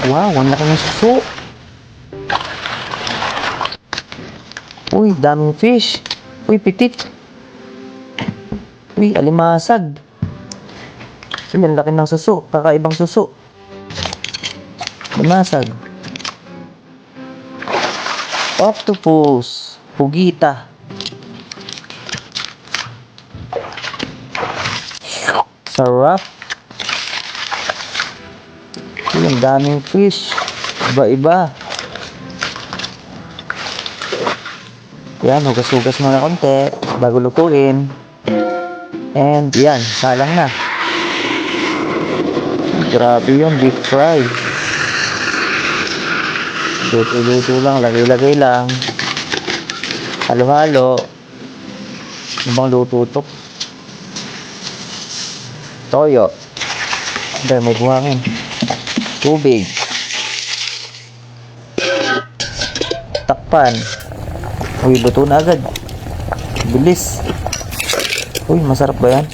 Wow, ang laki ng suso. Uy, daming fish. Uy, pitit. Uy, alimasag. Uy, ang laki ng suso. Kakaibang suso. Alimasag. Octopus. Pugita. Sarap. Uy, ang daming fish. Iba-iba. Yan, hugas-hugas muna konti bago lutuin. And yan, salang na. Grabe yun, deep fry. Luto-luto lang, lagay-lagay lang. Halo-halo. Ano bang luto ito? Toyo. Hindi, may buhangin. Tubig. Takpan. Uy, luto na agad. Bilis. Uy, masarap ba yan?